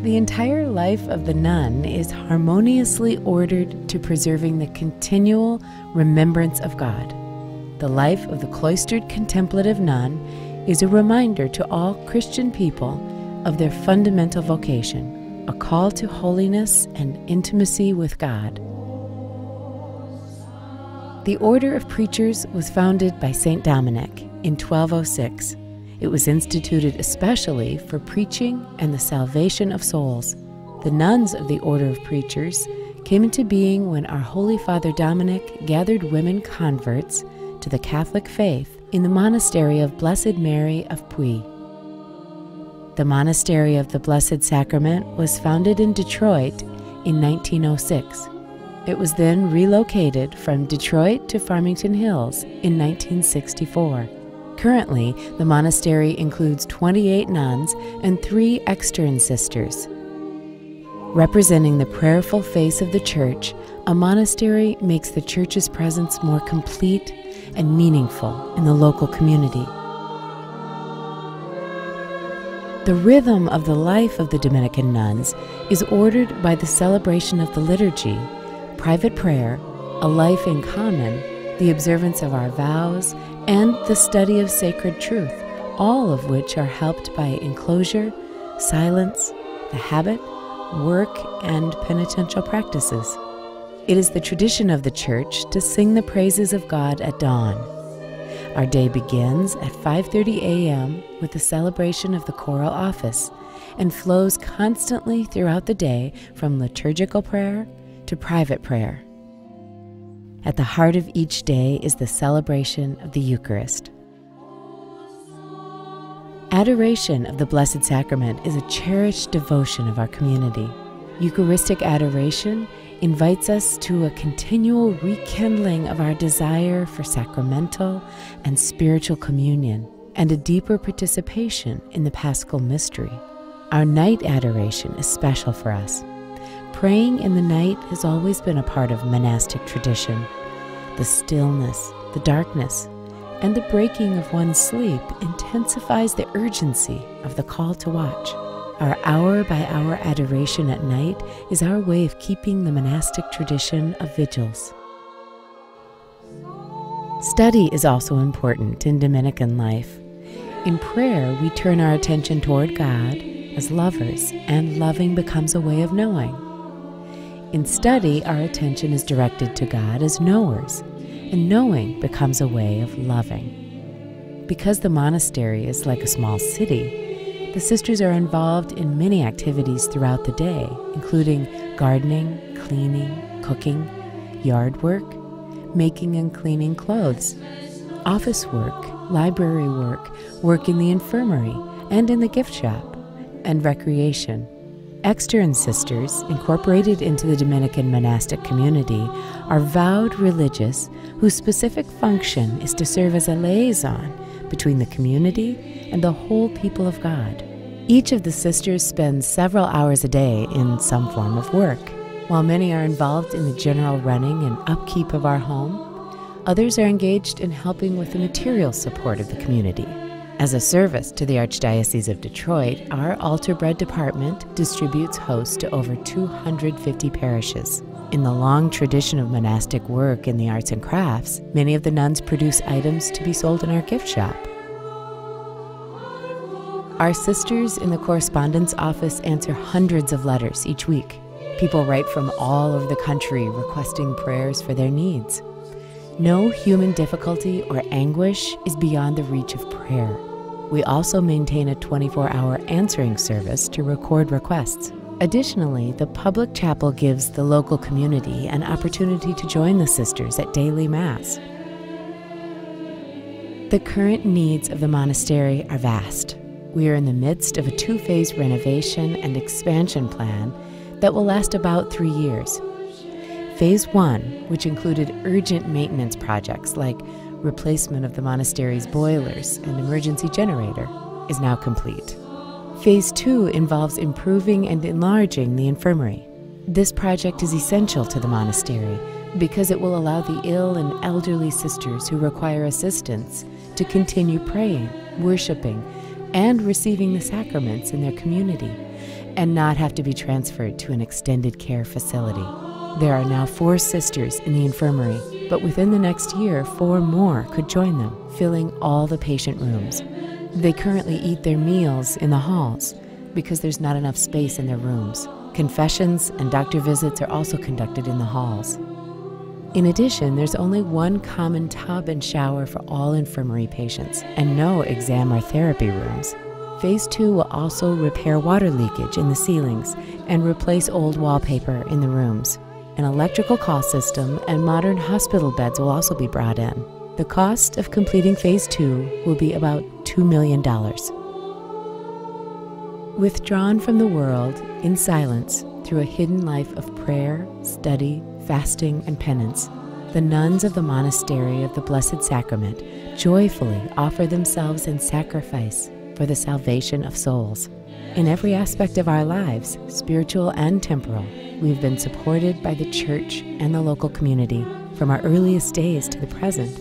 The entire life of the nun is harmoniously ordered to preserving the continual remembrance of God. The life of the cloistered contemplative nun is a reminder to all Christian people of their fundamental vocation, a call to holiness and intimacy with God. The Order of Preachers was founded by Saint Dominic in 1206. It was instituted especially for preaching and the salvation of souls. The nuns of the Order of Preachers came into being when our Holy Father Dominic gathered women converts to the Catholic faith in the Monastery of Blessed Mary of Puy. The Monastery of the Blessed Sacrament was founded in Detroit in 1906. It was then relocated from Detroit to Farmington Hills in 1964. Currently, the monastery includes 28 nuns and 3 extern sisters. Representing the prayerful face of the Church, a monastery makes the Church's presence more complete and meaningful in the local community. The rhythm of the life of the Dominican nuns is ordered by the celebration of the liturgy, private prayer, a life in common, the observance of our vows, and the study of sacred truth, all of which are helped by enclosure, silence, the habit, work, and penitential practices. It is the tradition of the Church to sing the praises of God at dawn. Our day begins at 5:30 a.m. with the celebration of the choral office and flows constantly throughout the day from liturgical prayer to private prayer. At the heart of each day is the celebration of the Eucharist. Adoration of the Blessed Sacrament is a cherished devotion of our community. Eucharistic adoration invites us to a continual rekindling of our desire for sacramental and spiritual communion and a deeper participation in the Paschal mystery. Our night adoration is special for us. Praying in the night has always been a part of monastic tradition. The stillness, the darkness, and the breaking of one's sleep intensifies the urgency of the call to watch. Our hour-by-hour adoration at night is our way of keeping the monastic tradition of vigils. Study is also important in Dominican life. In prayer, we turn our attention toward God as lovers, and loving becomes a way of knowing. In study, our attention is directed to God as knowers, and knowing becomes a way of loving. Because the monastery is like a small city, the sisters are involved in many activities throughout the day, including gardening, cleaning, cooking, yard work, making and cleaning clothes, office work, library work, work in the infirmary and in the gift shop, and recreation. Extern sisters, incorporated into the Dominican monastic community, are vowed religious whose specific function is to serve as a liaison between the community and the whole people of God. Each of the sisters spends several hours a day in some form of work. While many are involved in the general running and upkeep of our home, others are engaged in helping with the material support of the community. As a service to the Archdiocese of Detroit, our altar bread department distributes hosts to over 250 parishes. In the long tradition of monastic work in the arts and crafts, many of the nuns produce items to be sold in our gift shop. Our sisters in the correspondence office answer hundreds of letters each week. People write from all over the country requesting prayers for their needs. No human difficulty or anguish is beyond the reach of prayer. We also maintain a 24-hour answering service to record requests. Additionally, the public chapel gives the local community an opportunity to join the sisters at daily Mass. The current needs of the monastery are vast. We are in the midst of a 2-phase renovation and expansion plan that will last about 3 years. Phase 1, which included urgent maintenance projects like replacement of the monastery's boilers and emergency generator, is now complete. Phase 2 involves improving and enlarging the infirmary. This project is essential to the monastery because it will allow the ill and elderly sisters who require assistance to continue praying, worshiping, and receiving the sacraments in their community, and not have to be transferred to an extended care facility. There are now 4 sisters in the infirmary, but within the next year, 4 more could join them, filling all the patient rooms. They currently eat their meals in the halls because there's not enough space in their rooms. Confessions and doctor visits are also conducted in the halls. In addition, there's only 1 common tub and shower for all infirmary patients and no exam or therapy rooms. Phase 2 will also repair water leakage in the ceilings and replace old wallpaper in the rooms. An electrical call system and modern hospital beds will also be brought in. The cost of completing Phase 2 will be about $2 million. Withdrawn from the world in silence through a hidden life of prayer, study, fasting, and penance, the nuns of the Monastery of the Blessed Sacrament joyfully offer themselves in sacrifice for the salvation of souls. In every aspect of our lives, spiritual and temporal, we've been supported by the Church and the local community from our earliest days to the present.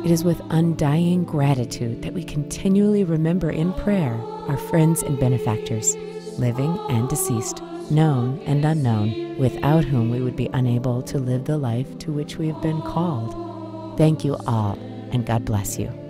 It is with undying gratitude that we continually remember in prayer our friends and benefactors, living and deceased, known and unknown, without whom we would be unable to live the life to which we have been called. Thank you all, and God bless you.